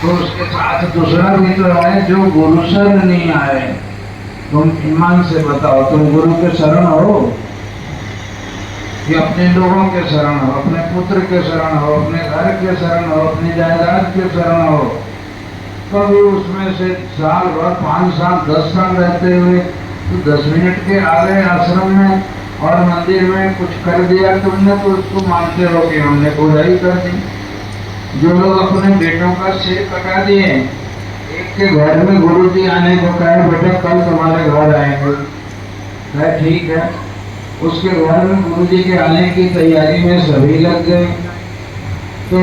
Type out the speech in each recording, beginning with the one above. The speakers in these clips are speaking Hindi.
तो उसके साथ दूसरा भी तो है जो गुरु शरण नहीं आए। तुम ईमान से बताओ, तुम गुरु के शरण हो कि अपने लोगों के शरण हो, अपने पुत्र के शरण हो, अपने घर के शरण हो, अपनी जायदाद के शरण हो? कभी उसमें से साल भर 5 साल 10 साल रहते हुए तो 10 मिनट के आ गए आश्रम में और मंदिर में कुछ कर दिया तुमने, तो उसको मानते हो कि हमने बुराई कर दी। जो लोग अपने बेटों का सिर कटा दिए, एक के घर में गुरु जी आने को कहे बेटा कल तुम्हारे घर आएंगे, कहे ठीक है। उसके घर में गुरु जी के आने की तैयारी में सभी लग गए। तो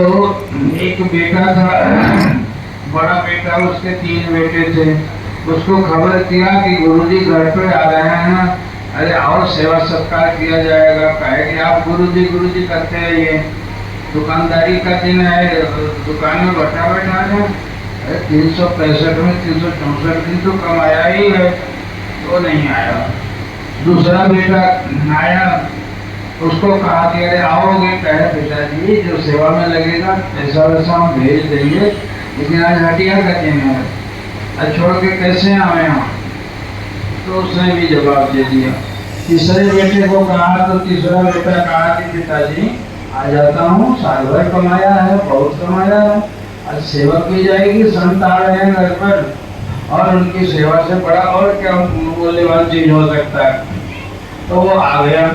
एक बेटा था, बड़ा बेटा, उसके 3 बेटे थे। उसको खबर किया कि गुरु जी घर पे आ रहे हैं, अरे और सेवा सत्कार किया जाएगा। कहे कि आप गुरु जी करते हैं, ये दुकानदारी का दिन है, दुकान में बैठा है। 365 में 364 दिन तो कमाया ही है, तो नहीं आया। दूसरा बेटा आया, उसको कहा कि अरे आओगे? कहे पिताजी जो सेवा में लगेगा पैसा वैसा हम भेज देंगे, लेकिन आज हटिया का दिन है, आज छोड़ के कैसे आए हम? तो उसने भी जवाब दे दिया। तीसरे बेटे को कहा तो तीसरा बेटा कहा कि पिताजी आ जाता हूँ, साल भर कमाया है, बहुत कमाया है, आज सेवा की जाएगी, संत आ रहे हैं घर पर और उनकी सेवा से बड़ा और क्या मूल्यवान चीज हो सकता है। तो वो आ गया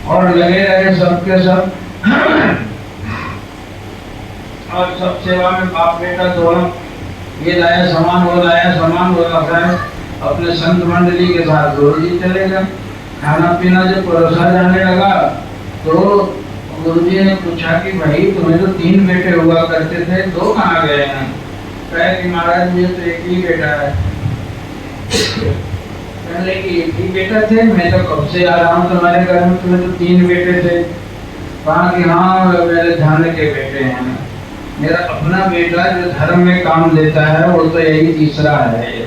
और लगे रहे सबके सब और सब सेवा में बाप बेटा दोनों, ये लाया सामान वो लाया सामान, वो लाया। अपने संत मंडली के साथ गुरु जी चले गए। खाना पीना जब परोसा जाने लगा तो गुरु जी ने पूछा कि भाई तुम्हें तो 3 बेटे हुआ करते थे, 2 कहाँ गए हैं? कहे कि महाराज मुझे तो एक ही बेटा है। पहले कि एक ही बेटा थे, मैं तो कब से आ रहा हूँ तुम्हारे घर में, तुम्हें तो 3 बेटे थे। कहा कि हाँ मेरे धन के बेटे हैं, मेरा अपना बेटा जो धर्म में काम देता है वो तो यही तीसरा है ये।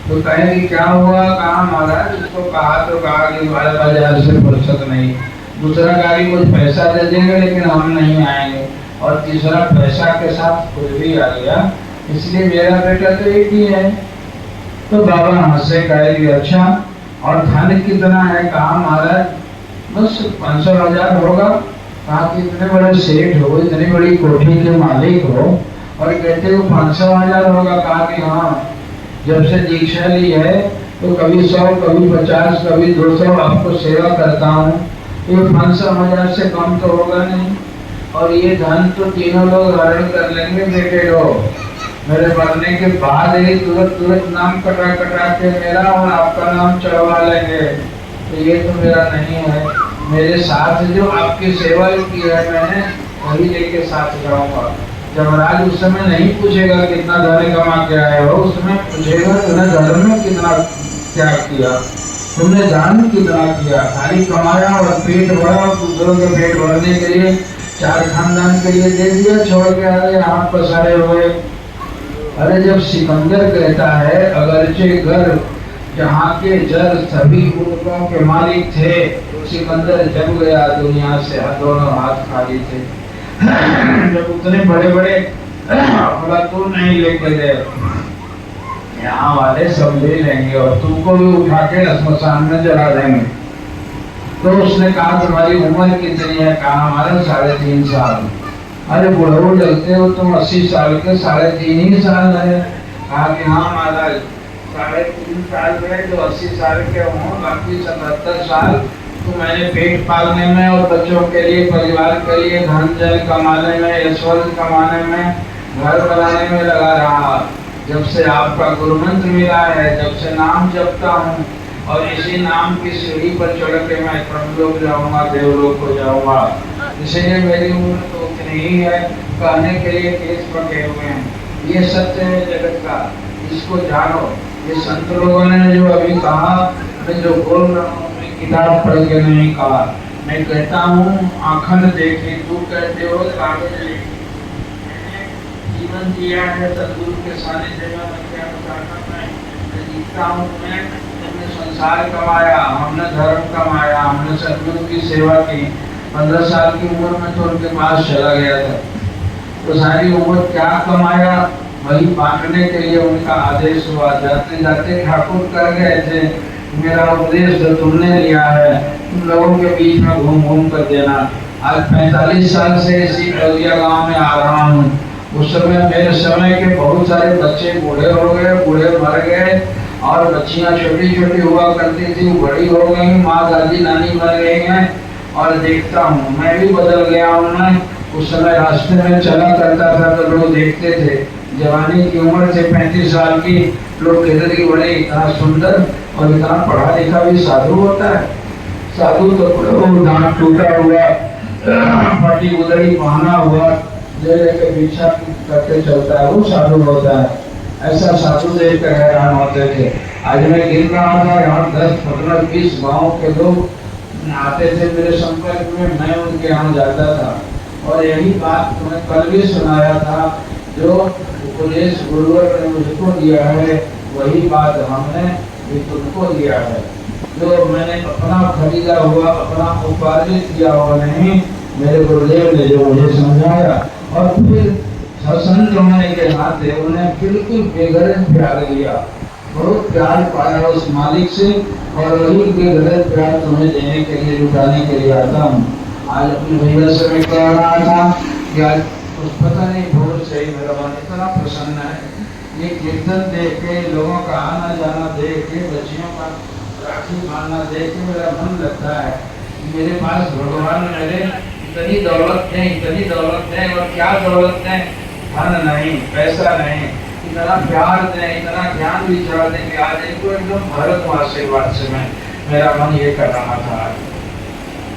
तो कहे कि क्या हुआ? कहा महाराज उसको कहा तो कहा कि 12,000 से फुर्सत नहीं, दूसरा गाड़ी कुछ पैसा दे देंगे लेकिन हम नहीं आएंगे, और तीसरा पैसा के साथ खुद भी आ गया, इसलिए मेरा बेटा तो एक ही है। तो बाबा हंसे, कहे कि अच्छा और धन कितना है? कहा महाराज बस 500,000 होगा। कहा कि इतने बड़े सेठ हो, इतनी बड़ी कोठी के मालिक हो और कहते हो 500,000 होगा? कहा कि हाँ, जब से दीक्षा ली है तो कभी 100 कभी 50 कभी 200 आपको सेवा करता हूँ, ये 500,000 से कम तो होगा नहीं। और ये धन तो तीनों लोग हरण कर लेंगे बेटे लोग, मेरे मरने के बाद ही तुरंत नाम कटा के मेरा और आपका नाम चढ़वा लेंगे, तो ये तो मेरा नहीं है। मेरे साथ जो आपकी सेवा की है मैंने, वही लेके साथ जाऊंगा। जमराज उस समय नहीं पूछेगा कितना धन कमा के आए हो, उस समय पूछेगा तुमने धर्म में कितना त्याग किया, तुमने दान कितना किया। खाली कमाया और पेट भरा और दूसरों के पेट भरने के लिए 4 खानदान के लिए दे दिया, छोड़ के आ गए हाथ पसारे हुए। अरे जब सिकंदर कहता है अगरचे घर जहाँ के जर सभी मुल्कों के मालिक थे, सिकंदर जब गया दुनिया से दोनों हाथ खाली थे। जब उतने बड़े बड़े तो नहीं लेके गए, यहाँ वाले सब ले लेंगे और तुमको भी उठा के श्मशान में जला देंगे। तो उसने कहा तुम्हारी उम्र कितनी है? कहा हमारा 3.5 साल। अरे बुढ़ऊ लगते हो तुम, 80 साल के, 3.5 ही साल है। कहा कि हाँ महाराज 3.5 साल में जो 80 साल के हों, बाकी 77 साल तो मैंने पेट पालने में और बच्चों के लिए, परिवार के लिए धन जन कमाने में, ऐश्वर्य कमाने में, घर बनाने में लगा रहा। जब से आपका गुरु मंत्र मिला है, जब से नाम जपता हूँ और इसी नाम की सीढ़ी पर चढ़ के मैं ब्रह्मलोक जाऊंगा, देवलोक को जाऊंगा। इसलिए मेरी उम्र तो उतनी ही है, कहने के लिए केस पके हुए हैं। ये सत्य है जगत का, इसको जानो। ये संत लोगों ने जो अभी कहा, मैं जो बोल रहा हूँ किताब पढ़ के नहीं कहा, मैं कहता हूँ आँखन देखी, तू कहते हो कागज लिखी। जीवन जिया है सदगुरु के सानिध्य में, मैं जीता हूँ। हमने संसार कमाया, हमने धर्म कमाया, हमने सदगुरु की सेवा की। 15 साल की उम्र में तो उनके पास चला गया था तो सारी उम्र क्या कमाया, वही बांटने के लिए उनका आदेश हुआ। जाते जाते ठाकुर कर गए थे, मेरा उपदेश जो तुमने लिया है तुम लोगों के बीच में घूम घूम कर देना। आज 45 साल से इसी अयोध्या गांव में आ रहा हूँ। उस समय मेरे समय के बहुत सारे बच्चे बूढ़े हो गए, बूढ़े मर गए, और बच्चियां छोटी छोटी हुआ करती थी, वो बड़ी हो गई, माँ दादी नानी मर गई हैं। और देखता हूँ मैं भी बदल गया हूँ। मैं उस समय रास्ते में चला करता था तो लोग देखते थे, जवानी की उम्र से 35 साल की लोग कहते थे बड़े इतना सुंदर और इतना पढ़ा लिखा भी साधु होता है। साधु तो दांत टूटा हुआ, फटी उदड़ी पहना हुआ, ले लेके भिक्षा करके चलता है, वो साधु होता है। ऐसा साधु देख कर हैरान होते थे। आज मैं गिर रहा था, यहाँ 10, 15, 20 गाँव के लोग आते थे मेरे संपर्क में, मैं उनके यहाँ जाता था। और यही बात तुम्हें कल भी सुनाया था, जो उपदेश गुरुवर ने मुझको दिया है वही बात हमने भी तुमको दिया है। जो मैंने अपना खरीदा हुआ, अपना उपार्जित किया हुआ नहीं, मेरे गुरुदेव ने जो मुझे समझाया, और फिर संत होने के नाते उन्हें बिल्कुल बेगरज प्यार लिया, बहुत प्यार पाया उस मालिक से, और वही बेगरज प्यार तुम्हें देने के लिए, लुटाने के लिए आता हूँ। आज अपने भैया से मैं कह रहा था कि आज कुछ पता नहीं भोर से ही मेरा मन इतना प्रसन्न है, ये कीर्तन देख के, लोगों का आना जाना देख के, बच्चियों का राखी बांधना देख के मेरा मन लगता है मेरे पास भगवान मेरे इतनी दौलत है, इतनी दौलत है, और क्या दौलत है, धन नहीं, पैसा नहीं, इतना प्यार दें, इतना ज्ञान विचार दें कि आज इनको एकदम भारत आशीर्वाद से मैं, मेरा मन ये कर रहा था।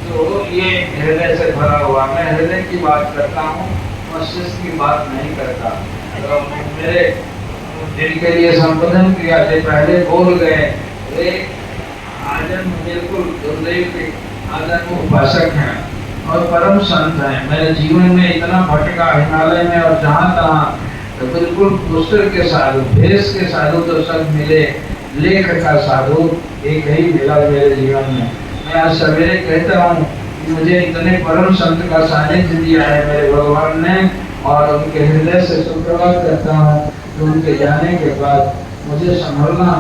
तो ये हृदय से भरा हुआ, मैं हृदय की बात करता हूँ, मस्तिष्क की बात नहीं करता। तो मेरे दिल के लिए संबोधन किया थे, पहले बोल गए, वे आजन बिल्कुल गुरुदेव के आदर उपासक हैं और परम संत हैं। मेरे जीवन में इतना भटका हिमालय में, और जहाँ तहाँ तो बिल्कुल पुस्तक के साधु, भेष के साधु तो सब मिले, लेख का साधु एक ही मिला मेरे जीवन में। मैं आज सवेरे कहता हूँ कि मुझे इतने परम संत का सानिध्य दिया है मेरे भगवान ने, और उनके हृदय से सुप्रभात करता हूँ कि उनके जाने के बाद मुझे संभलना,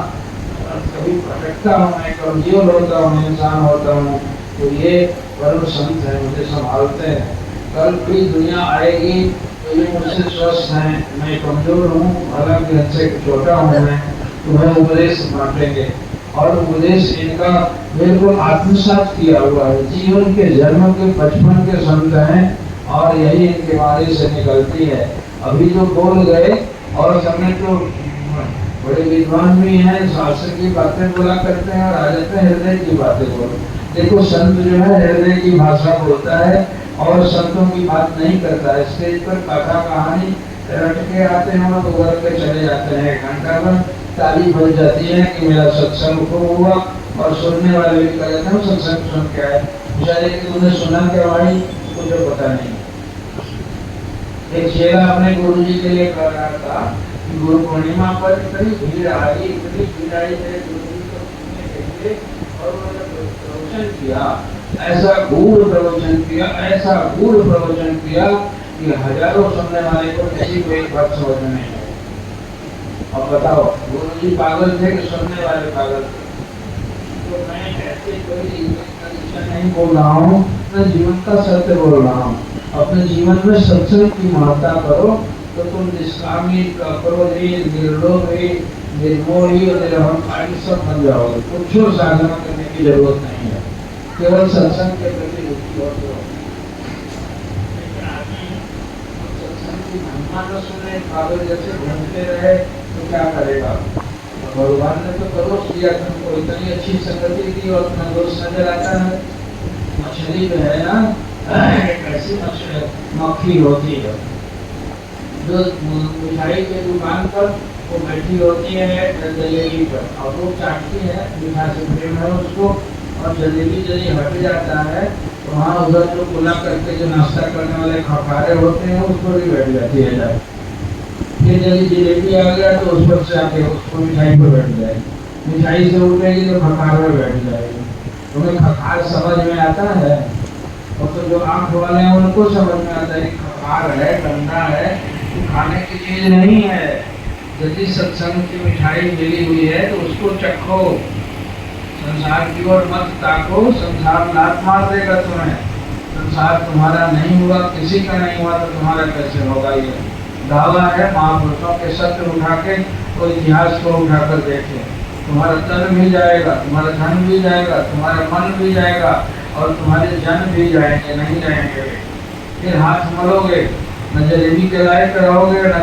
कभी भटकता हूँ, मैं कमजोर होता हूँ, इंसान होता हूँ, तो ये परम संत है, मुझे संभालते हैं। कल भी दुनिया आएगी तो ये मुझसे स्वस्थ हैं, मैं कमजोर हूँ, हालांकि इनसे छोटा हूँ मैं, तो वह उपदेश बांटेंगे। और उपदेश इनका बिल्कुल आत्मसात किया हुआ है, जीवन के जन्म के बचपन के संत हैं, और यही इनके वाणी से निकलती है। अभी जो बोल गए, और समय तो बड़े विद्वान भी हैं, शास्त्र की बातें बोला करते हैं, और आ जाते हैं हृदय की बातें बोल। देखो संत जो है हृदय की भाषा बोलता है, और संतों की बात नहीं करता है। स्टेज पर कथा कहानी रट के आते हैं, तो उबर के चले जाते हैं, 1 घंटा में ताली बज जाती है कि मेरा सत्संग को हुआ, और सुनने वाले भी कह जाते हैं सत्संग सुन के आए, बेचारे कि तुमने सुना क्या भाई, मुझे पता नहीं। एक चेला अपने गुरु जी के लिए कह रहा था कि गुरु पूर्णिमा पर इतनी भीड़ आई, इतनी भीड़ आई मेरे गुरु जी को सुनने के लिए, और उन्होंने प्रवचन किया, ऐसा गूढ़ प्रवचन किया, ऐसा गूढ़ प्रवचन किया कि हजारों सुनने वाले को किसी को एक बात समझ में नहीं आई। अब बताओ, गुरु जी पागल थे कि सुनने वाले पागल थे? तो मैं ऐसे कोई नहीं बोल रहा हूँ, मैं जीवन का सत्य बोल रहा हूँ। अपने जीवन में सत्संग की महत्ता करो, तो तुम निष्कामी, क्रोधी, निर्लोभी, निर्मोही और निरहंकारी सब बन जाओगे। कुछ साधना करने की जरूरत नहीं है, केवल सत्संग के प्रति रुचि हो तो। सत्संग की महिमा न सुने, पागल जैसे घूमते रहे तो क्या करेगा? भगवान ने तो परोस दिया तुमको, इतनी अच्छी संगति दी, और तुम्हें दोष नजर आता है। मछली जो है ना, एक ऐसी मक्खी होती है जो मिठाई के दुकान पर वो बैठी होती है जलेबी पर, और वो चाटती है, मीठा से प्रेम है उसको, और जलेबी जल्दी हट जाता है तो वहाँ उधर जो गुला करके जो नाश्ता करने वाले खपारे होते हैं उसको भी बैठ जाती है जाए। फिर जल्दी जलेबी आ गया तो उस पर से आके उसको मिठाई पर बैठ जाएगी, मिठाई से उठेगी तो खखार में बैठ जाएगी। तुम्हें खखार समझ में आता है? और तो जो आँख वाले हैं उनको समझ में आता है कि बेकार है, गंदा है, तो खाने की चीज नहीं है। यदि सत्संग की मिठाई मिली हुई है तो उसको चखो, संसार की ओर मत ताको, संसार लात मार देगा तुम्हें। संसार तुम्हारा नहीं हुआ, किसी का नहीं हुआ, तो तुम्हारा कैसे होगा? ये दावा है महापुरुषों के सत्य उठा के, तो इतिहास को उठाकर देखे। तुम्हारा तन भी जाएगा, तुम्हारा धन भी जाएगा, तुम्हारा मन भी जाएगा, और तुम्हारे जन भी जाएंगे, नहीं रहेंगे। फिर हाथ मलोगे, न जलेबी के लायक रहोगे, न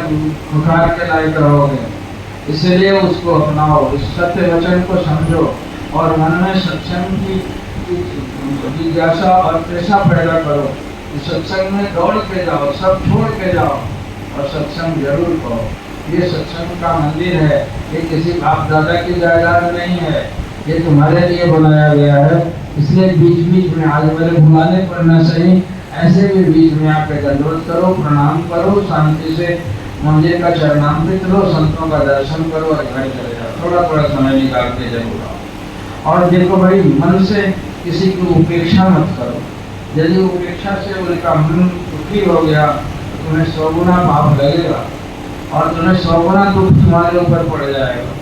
बुखार के लायक रहोगे। इसलिए उसको अपनाओ, इस सत्य वचन को समझो, और मन में सत्संग की जिज्ञासा और पेशा पैदा करो। इस सत्संग में दौड़ के जाओ, सब छोड़ के जाओ, और सत्संग जरूर करो। ये सत्संग का मंदिर है, ये किसी बाप दादा की जायदाद नहीं है, ये तुम्हारे लिए बनाया गया है। इसलिए बीच बीच में, आज मेरे बुलाने पर न सही, ऐसे भी बीच में आके दंडवत करो, प्रणाम करो, शांति से मंदिर का चरणामृत लो, संतों का दर्शन करो और घर चले जाओ। थोड़ा थोड़ा समय निकाल के जरूर आओ। और देखो भाई, मन से किसी की उपेक्षा मत करो। यदि उपेक्षा से उनका मन दुखी हो गया तो तुम्हें 100 गुना पाप लगेगा, और तुम्हें 100 गुना दुख तुम्हारे ऊपर पड़ जाएगा।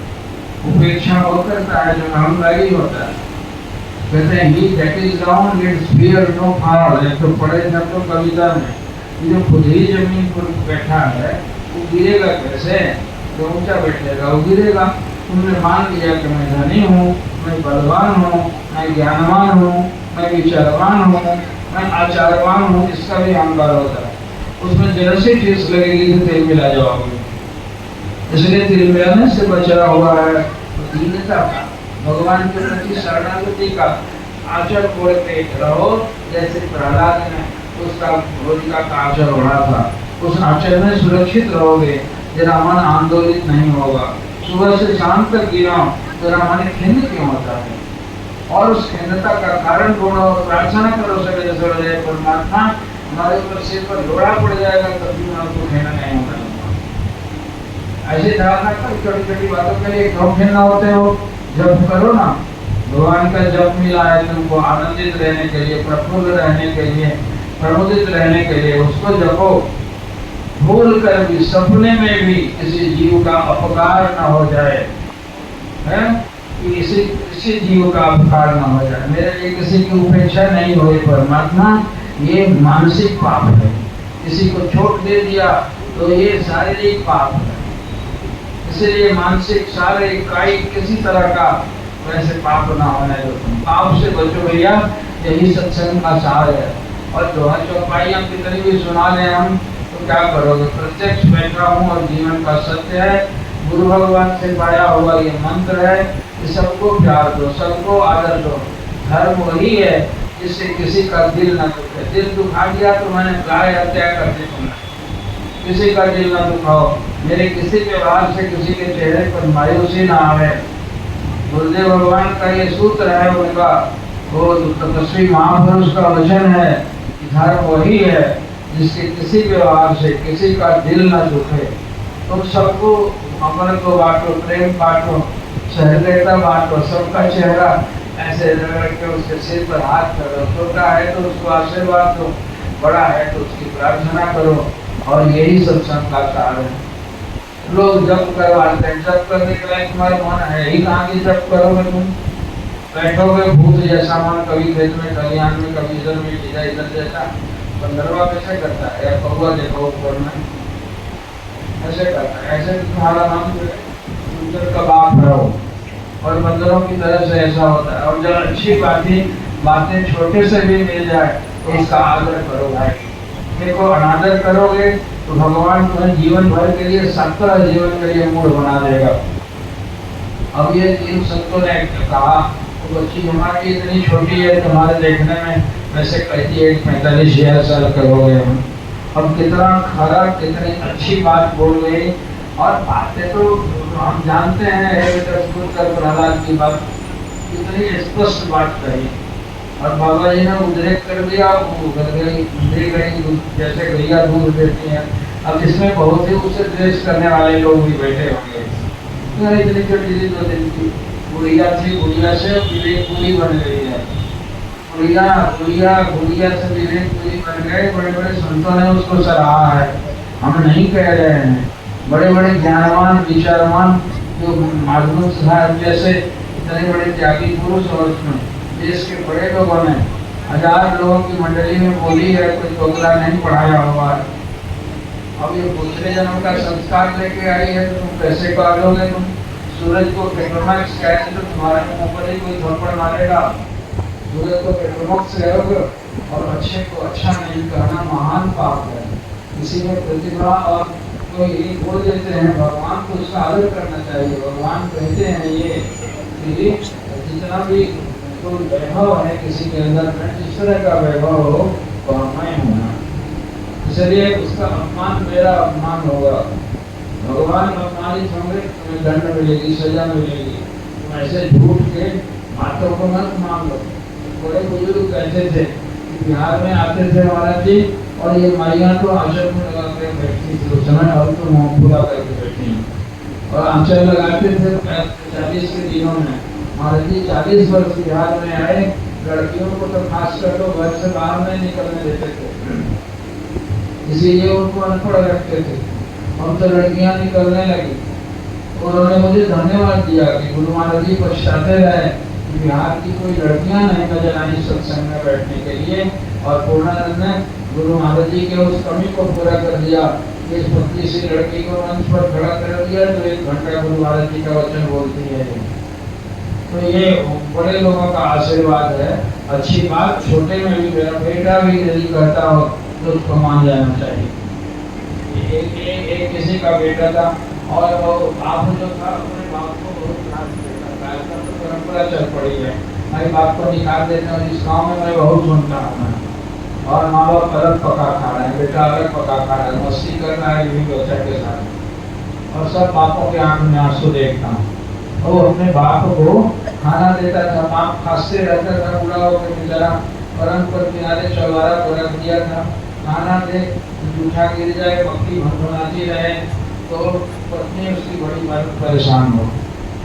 उपेक्षा वो करता है जो अहंकारी होता है। कहते हैं he that is down lets fear no fall. एक तो पढ़े न तो कविता में, ये जो खुद ही जमीन पर बैठा है वो गिरेगा कैसे? जो ऊंचा बैठेगा वो गिरेगा। तुमने मान लिया कि मैं धनी हूँ, मैं बलवान हूँ, मैं ज्ञानवान हूँ, मैं विचारवान हूँ, मैं आचारवान हूँ, इसका भी अहंकार होता है। उसमें जरा सी ठेस लगेगी तो तेल मिला जाओगे। इसलिए तेल मिलाने से बचा हुआ है तो दीनता का, भगवान के प्रति शरणागति का आचर बोल के रहो। जैसे प्रहलाद ने उसका होलिका का आचर ओढ़ा था, उस आचर में सुरक्षित रहोगे, जरा मन आंदोलित नहीं होगा। सुबह से शाम तक गिराओ, जरा मन खिन्न क्यों होता है? और उस खिन्नता का कारण ढूंढो, प्रार्थना करो सवेरे सवेरे, परमात्मा हमारे ऊपर सिर पर लोड़ा पड़ जाएगा तब भी आपको खिन्न नहीं होगा। ऐसी धारणा कर छोटी छोटी बातों के लिए क्यों खिन्न होते हो? जप करो ना, भगवान का जप मिला है तुमको आनंदित रहने के लिए, प्रफुल्ल रहने के लिए, प्रमुदित रहने के लिए, उसको जपो। भूल कर भी, सपने में भी किसी जीव का अपकार न हो जाए, है कि किसी जीव का अपकार न हो जाए। मेरे लिए किसी की उपेक्षा नहीं हुई परमात्मा, ये मानसिक पाप है। किसी को चोट दे दिया तो ये शारीरिक पाप है। इसलिए मानसिक, शारीरिक, कायिक किसी तरह का वैसे पाप ना होने दो। पाप से बचो भैया, यही सत्संग का सार है। और दोहा चौपाइयाँ कितनी भी सुना लें हम तो क्या करोगे? प्रत्यक्ष बैठा हूँ और जीवन का सत्य है, गुरु भगवान से पाया हुआ ये मंत्र है कि सबको प्यार दो, सबको आदर दो। धर्म वही है जिससे किसी का दिल न दुखे। दिल दुखा दिया तो मैंने गाय हत्या करते सुना। किसी का दिल न दुखाओ, मेरे किसी व्यवहार से किसी के चेहरे पर मायूसी ना आवे। गुरुदेव भगवान का ये सूत्र है, उनका वो तपस्वी महापुरुष का वचन है कि धर्म वही है जिसके किसी व्यवहार से किसी का दिल न दुखे। तुम सबको अमर को बांटो, प्रेम बांटो, सहृदयता बांटो, सबका चेहरा ऐसे रगड़ के उसके सिर पर हाथ करो। छोटा है तो उसको आशीर्वाद दो, बड़ा है तो उसकी प्रार्थना करो। और यही सत्संग का सार है। लोग जप करवाते हैं, जप करने के लिए तुम्हारा मन है ही कहाँ की जप करोगे? तुम बैठोगे भूत जैसा मन, कभी खेत में, कल्याण में, कभी इधर में, इधर जैसा। बंदरवा कैसे करता है? या कौवा देखो ऊपर में ऐसे करता है। ऐसे तुम्हारा मन उधर का बाप रहो, और बंदरों की तरह से ऐसा होता है। और जब अच्छी बातें छोटे से भी मिल जाए तो उसका आदर करो भाई। देखो, अनादर करोगे तो भगवान तुम्हें जीवन भर के लिए, सकल जीवन के लिए मूड बना देगा। अब ये इन संतों ने कहा तो बच्ची हमारी इतनी छोटी है, तुम्हारे देखने में वैसे कहती है 45,000 साल करोगे हम। अब कितना खरा, कितनी अच्छी बात बोल गई। और बातें तो हम जानते हैं, प्रहलाद की बात कितनी स्पष्ट बात कही। और बाबा जी ने उद्रेक कर दिया, वो उधर गई जैसे गैया दूध देती है। अब इसमें बहुत ही उससे द्वेष करने वाले लोग भी बैठे होंगे। तो इतनी छोटी सी 2 दिन की गुड़िया थी, गुड़िया से पूरी बन गई है। गुड़िया गुड़िया गुड़िया से विवेक पूरी बन गए। बड़े बड़े संतों ने उसको सराहा है, हम नहीं कह रहे हैं। बड़े बड़े ज्ञानवान विचारवान जो माधव साहब जैसे इतने बड़े त्यागी पुरुष और देश के बड़े लोगों ने 1000 लोगों की मंडली में बोली है, कोई दोगला नहीं पढ़ाया हुआ है। अब ये दूसरे जन्म का संस्कार लेके आई है, तो तुम कैसे पालोगे? तुम सूरज को पेट्रोमैक्स कहेंगे तो तुम्हारे मुंह पर ही कोई थप्पड़ मारेगा। सूरज को पेट्रोमैक्स कहोगे और अच्छे को अच्छा नहीं कहना महान पाप है। किसी में प्रतिभा और कोई बोल देते हैं भगवान को उसका आदर करना चाहिए। भगवान कहते हैं ये कि जितना भी तो वैभव है किसी के अंदर में, जिस तरह का वैभव हो वह मैं हूँ, इसलिए उसका अपमान मेरा अपमान होगा। भगवान अपमानित होंगे तुम्हें दंड मिलेगी, सजा मिलेगी। तुम ऐसे झूठ के बातों को मत मान लो। बड़े बुजुर्ग कहते थे कि बिहार में आते थे महाराज जी, और ये माइयाँ तो आंचल में लगा के बैठती थी उस समय, और तो मुँह पूरा करके बैठी और आंचल लगाते थे 40 के दिनों में। महाराज जी 40 वर्ष बिहार में आए, लड़कियों को तो खास कर तो घर से बाहर नहीं निकलने देते थे, इसीलिए उनको अनपढ़ रखते थे। हम तो लड़कियां निकलने लगी। उन्होंने मुझे धन्यवाद दिया कि गुरु महाराज जी पछताते रहे कि बिहार की कोई लड़कियां नहीं नजर आई सत्संग में बैठने के लिए, और पूर्णानंद ने गुरु महाराज जी के उस कमी को पूरा कर दिया। इस पतली सी लड़की को मंच पर खड़ा कर दिया तो 1 घंटा गुरु महाराज जी का वचन बोलती है। तो ये बड़े लोगों का आशीर्वाद है, अच्छी बात। छोटे में भी मेरा बेटा भी यदि करता हो तो उसको मान जाना चाहिए। एक किसी का बेटा था और वो बाप जो था अपने बाप को बहुत खास देता था, तो परंपरा चल पड़ी है, मेरे बाप को निकाल देते हैं। इस गाँव में मैं बहुत सुनता हूँ, और माँ बाप अलग पका खा रहे हैं, बेटा अलग पका खा रहा है, मस्ती कर रहा है बीवी बच्चा के साथ, और सब बापों के आंख में आंसू देखता हूँ। वो अपने बाप को खाना देता था, बाप खांसते रहता था, बुरा होकर बेचारा पलंग पर किनारे चौबारा को रख दिया था। खाना दे, जूठा गिर जाए, मक्खी भनभनाती रहे तो पत्नी उसकी बड़ी परेशान हो।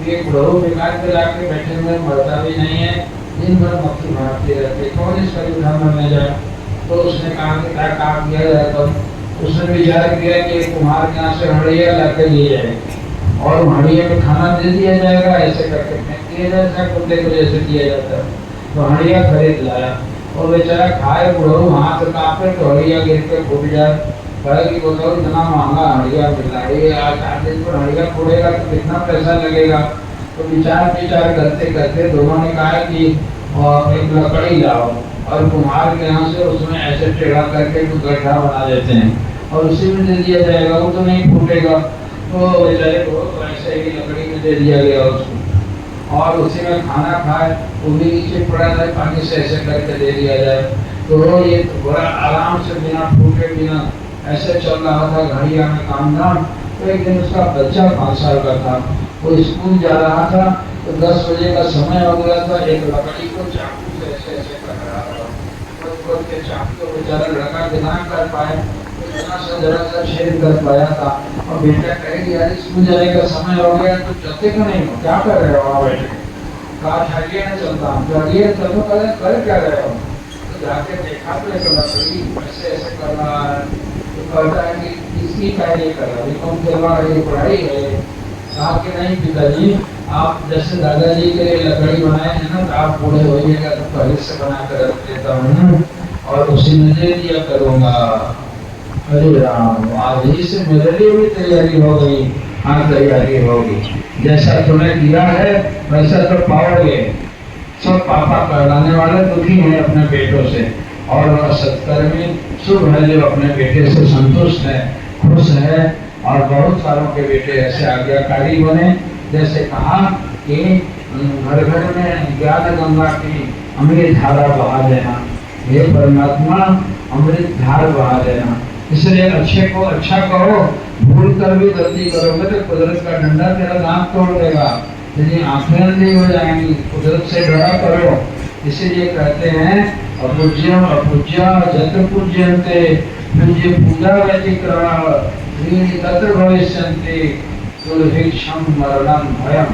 एक बहू बेकार के लाके बैठे हुए मरता भी नहीं है, दिन भर मक्खी मारती रहती, कौन इसका जूठा मरने जाए? तो उसने कहा कि क्या काम किया जाए? तो उसने विचार किया कि कुम्हार के यहाँ से हड़िया लाके लिए जाए और हड़िया में खाना दे दिया जाएगा, ऐसे करके फेंक दिया जाएगा, कुत्ते को जैसे दिया जाता है। तो हड़िया खरीद लाया और बेचारा खाए, बुढ़ऊ हाथ कांपे तो हड़िया गिर के फूट जाए। कि बताओ इतना महंगा हड़िया मिल रहा है, आज 4 दिन पर हड़िया फोड़ेगा तो कितना पैसा लगेगा? तो विचार करते करते दोनों ने कहा कि एक लकड़ी लाओ और कुम्हार के यहाँ से उसमें ऐसे टेढ़ा करके गड्ढा बना देते हैं और उसी में दे दिया जाएगा, वो तो नहीं फूटेगा। तो बेचारे को ऐसे ही लकड़ी में दे दिया गया उसको, और उसी में खाना खाए, वो भी नीचे पड़ा जाए, पानी से ऐसे करके दे दिया जाए। तो ये बड़ा आराम से बिना फूटे बिना ऐसे चल रहा था घड़िया में काम धाम। तो एक दिन उसका बच्चा 5 साल का था, वो स्कूल जा रहा था, तो 10 बजे का समय हो गया था। एक लकड़ी को चाकू से ऐसे ऐसे कर रहा था, के चाकू को बेचारा लड़का बिना कर पाए, इतना सा जरा सा छेद कर पाया था। और बेटा कहेगी यार स्कूल जाने का समय हो गया, तो चलते क्यों नहीं हो, क्या कर रहे हो? बैठे कहा छाड़िए नहीं चलता, चलिए चलो कर क्या रहे हो? तो जाके देखा तो एक लकड़ी ऐसे ऐसे कर रहा है। तो कहता है कि इसकी पहले कर रहा है, कौन करवा रही पढ़ाई है? कहा कि नहीं पिताजी, आप जैसे दादाजी के लिए लकड़ी बनाए हैं ना, तो आप बूढ़े होइएगा तो पहले से बना कर रख देता हूँ और उसी में दे दिया करूँगा। अरे राम, आज ही से मेरे लिए भी तैयारी हो गई। हाँ तैयारी होगी, जैसा तुमने किया है वैसा तो पाओगे। सब पापा कहलाने वाले दुखी हैं अपने बेटों से, और सत्कर्मी शुभ है जो अपने बेटे से संतुष्ट है, खुश है, और बहुत सारों के बेटे ऐसे आज्ञाकारी बने। जैसे कहा कि घर घर में ज्ञान गंगा की अमृत धारा बहा देना, हे परमात्मा अमृत धार बहा देना। इसलिए अच्छे को अच्छा करो, भूल कर भी गलती करोगे तो कुदरत का डंडा तेरा दांत तोड़ देगा, यदि आंखें अंधी हो जाएंगी। कुदरत से डरा करो। इसीलिए कहते हैं अपूज्यम अपूज्या जत्र पूज्यन्ते, पूज्य पूजा व्यतिक्रमः त्रीणि तत्र भविष्यन्ति दुर्भिक्षं मरणं भयम्।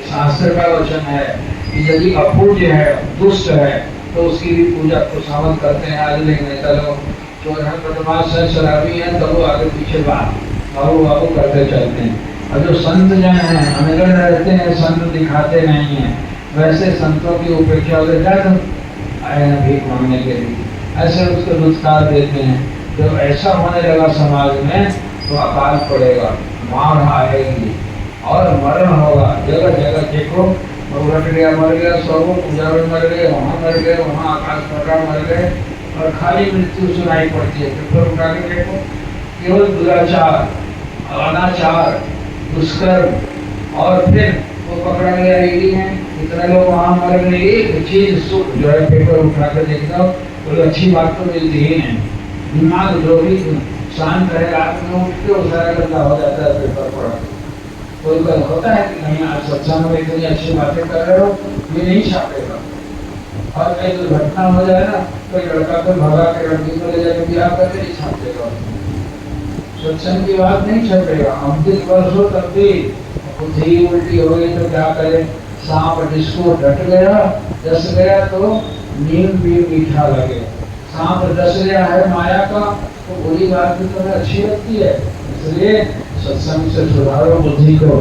शास्त्र का वचन है कि यदि अपूज्य है, दुष्ट है, तो उसकी भी पूजा खुशामद करते हैं। आज लेकिन चलो चोर है, बदमाश है, शराबी है, तो वो आगे पीछे बाबू बाबू करते चलते हैं। और जो संत जन हैं अनगढ़ रहते हैं, संत दिखाते नहीं हैं, वैसे संतों की उपेक्षा हो जाए आए हैं भीख मांगने के लिए, ऐसे उसको दुष्कार देते हैं। जब ऐसा होने लगा समाज में तो अकाल पड़ेगा, मार आएगी और मरण होगा। जगह जगह देखो, उलट गया मर गया, सौ पूजा में मर गए, वहाँ मर गए, वहाँ आकाश पटा मर गए, और खाली मृत्यु सुनाई पड़ती है। फिर उठा के देखो, केवल दुराचार, अनाचार, दुष्कर्म, और फिर वो पकड़ा गया ईडी में, इतने लोग वहाँ मर गए। एक चीज सुख जो है पेपर उठा कर देखता हूँ, कोई अच्छी बात तो मिलती ही नहीं। दिमाग जो भी शांत रहे, रात में उठ के उसारा गंदा हो जाता है पेपर पढ़ा। कोई कोई होता है कि नहीं आज सत्संग में इतनी अच्छी बातें कर रहे हो, ये नहीं छापेगा। और कहीं दुर्घटना हो जाए ना, कोई लड़का को भगा के लड़की को ले जाकर ब्याह करके नहीं छापेगा। सत्संग की बात नहीं छपेगा। 29 वर्ष हो तब भी बुद्धि उल्टी हो गई तो क्या करे। सांप जिसको डट गया, डस गया तो नीम भी मीठा लगे। सांप डस गया है माया का तो बुरी बात भी तुम्हें अच्छी लगती है। इसलिए सत्संग से सुधारो बुद्धि को,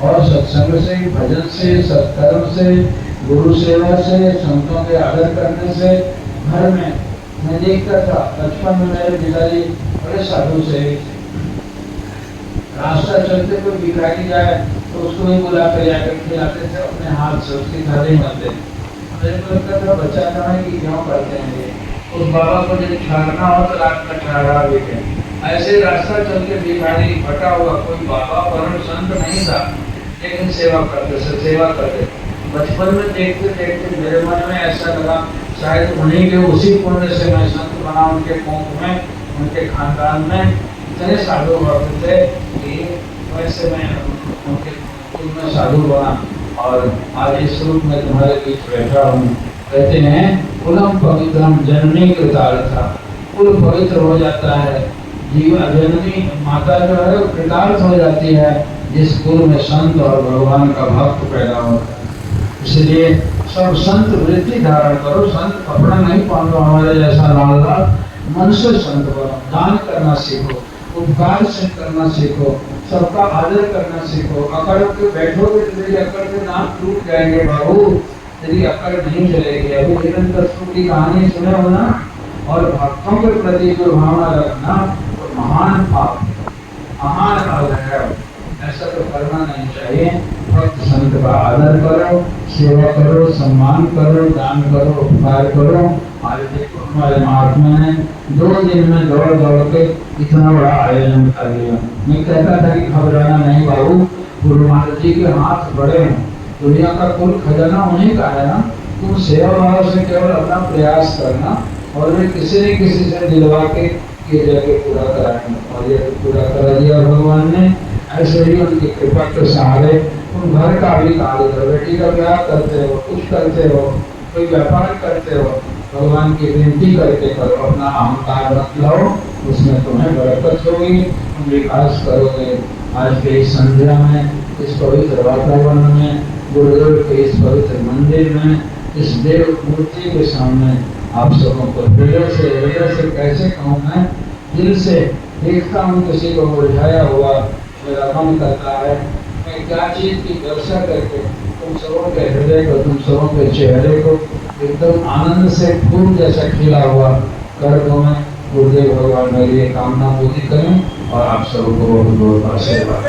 और सत्संग से, भजन से, सत्कर्म से, गुरु सेवा से, संतों के आदर करने से। घर में मैं देखता था बचपन में मेरे पिताजी बड़े साधु से, रास्ता चलते कोई भिखारी जाए तो उसको ही बुला कर जाकर खिलाते थे अपने हाथ से, उसकी थाली मलते। मेरे को लगता था बच्चा कहाँ की क्यों करते हैं ये। उस बाबा को जब ठहरना हो तो रात में ठहरा देते। ऐसे रास्ता चलते भिखारी फटा हुआ, कोई बाबा परम संत नहीं था, लेकिन सेवा करते। बचपन में देखते देखते मेरे मन में ऐसा लगा शायद उन्हीं के उसी पुण्य से मैं संत बना। उनके कोख में, उनके खानदान में इतने साधु भक्त थे कि वैसे मैं उनके कुल में साधु बना, और आज इस रूप में तुम्हारे बीच बैठा हूँ। कहते हैं कुलम पवित्रम जननी कृतार्था, कुल पवित्र हो जाता है। जीवन जननी माता जो है वो कृतार्थ हो जाती है जिस कुल में संत और भगवान का भक्त पैदा होता है। इसलिए सब संत वृत्ति धारण करो। संत कपड़ा नहीं पहनो हमारे जैसा लाल लाल, मन से संत बनो। दान करना सीखो, उपकार से करना सीखो, सबका आदर करना सीखो। अकड़ के बैठोगे तो तेरी अकड़ के नाक टूट जाएंगे बाबू, तेरी अकड़ नहीं चलेगी। अभी निरंतर की कहानी सुने हो ना। और भक्तों के प्रति जो भावना रखना तो महान पाप, महान अवहेलना, ऐसा तो करना नहीं चाहिए। भक्त संत का आदर करो, सेवा करो, सम्मान करो, दान करो, उपकार करो। आज देखो हमारे महात्मा ने 2 दिन में दौड़ दौड़ के इतना बड़ा आयोजन कर लिया। मैं कहता था कि घबराना नहीं बाबू, गुरु महाराज जी के हाथ बड़े हैं, दुनिया का कुल खजाना उन्हीं का है ना। तुम सेवा भाव से केवल अपना प्रयास करना, और वे किसी न किसी से दिलवा के ये जगह पूरा कराएंगे। और ये पूरा करा दिया भगवान ने। ऐसे ही उनकी कृपा के सहारे तुम घर का भी कार्य करो। बेटी का ब्याह करते हो, कुछ करते हो, कोई व्यापार करते हो, भगवान की विनती करके करो। अपना अहंकार मत लाओ, उसमें तुम्हें बरकत होगी, तुम विकास करोगे। आज के इस संध्या में, इस पवित्र वातावरण में, गुरुदेव के इस पवित्र मंदिर में, इस देव मूर्ति के सामने आप सबों को हृदय से कैसे कहूँ, मैं दिल से देखता हूँ किसी को मुरझाया हुआ, मेरा मन करता है मैं क्या चीज की दर्शा करके तुम सबों के हृदय को, तुम सबों के चेहरे को एकदम आनंद से फूल जैसा खिला हुआ कर दो। मैं गुरुदेव भगवान मेरी ये कामना पूरी करें और आप सबको बहुत बहुत आशीर्वाद।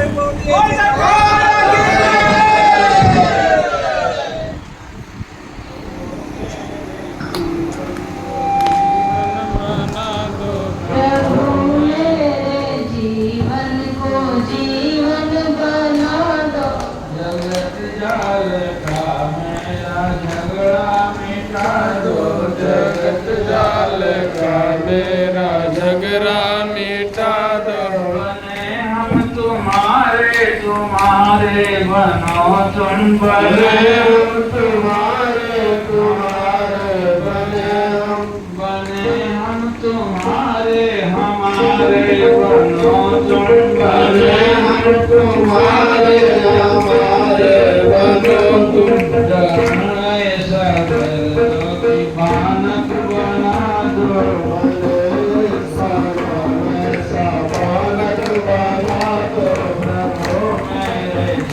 तुम्हारे बनो तुम बने, तुम्हारे बने हम तुम्हारे, हमारे बनो तुम बने, हम तुम्हारे बनो तुम। ऐसा की बात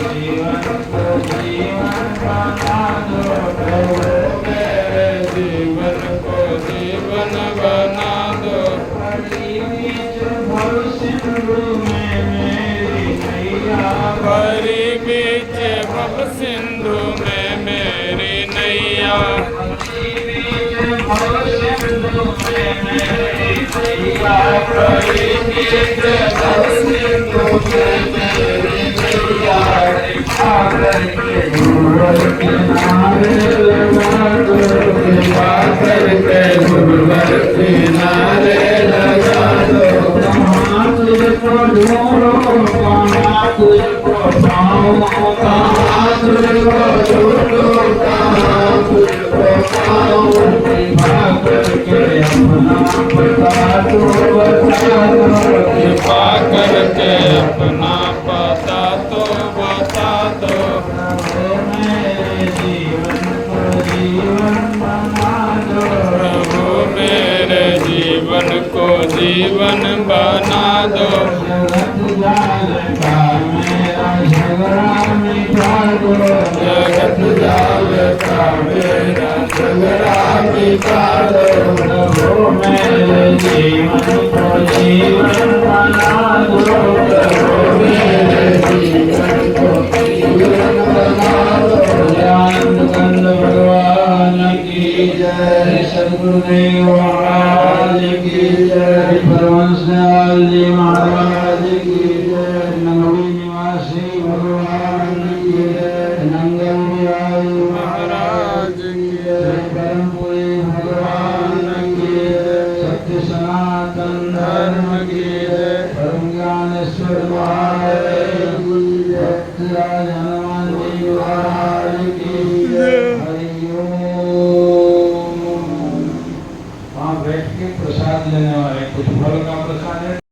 जीवन को जीवन बना दो प्रभु मेरे जीवन को जीवन बना दो। पड़ी बीच भव सिंधु में मेरी नैया परी बीच भव सिंधु में मेरी नैया। पड़ी बीच भव सिंधु में मेरी नैया परी बीच भव सिंधु में मेरी नैया। सागर के गुरुवर किनारे लगा दो सागर के गुरुवर किनारे लगा दो। कहाँ तुझको ढूंढो कहाँ तुझको पाऊं कहाँ तुझको ढूंढूं कहाँ तुझको पाऊं। कृपा करके अपना पता तो बता दो कृपा करके अपना पता तो बता दो। प्रभु मेरे जीवन को जीवन बना दो प्रभु मेरे जीवन को जीवन बना दो। जगत जाल का मेरा झगड़ा मिटा दो जगत जाल का मेरा झगड़ा मिटा दो। प्रभु मेरे जीवन को जीवन बना दो प्रभु मेरे जीवन को जीवन बना दो। ज्ञान कंद भगवान की जय सद्गुरुदेव महाराज की जय परमहंस दयाल जी महाराज की जय नंगवी निवासी भगवान की जय नंगल बिहारी महाराज की जय परमपुरी भगवान की जय सत्य सनातन धर्म की जय परम ज्ञानेश्वर महाराज की जय भक्तराज हनुमान जी महाराज की जय हरि ओम। वहाँ बैठ के प्रसाद लेने वाले कुछ फल का प्रसाद है।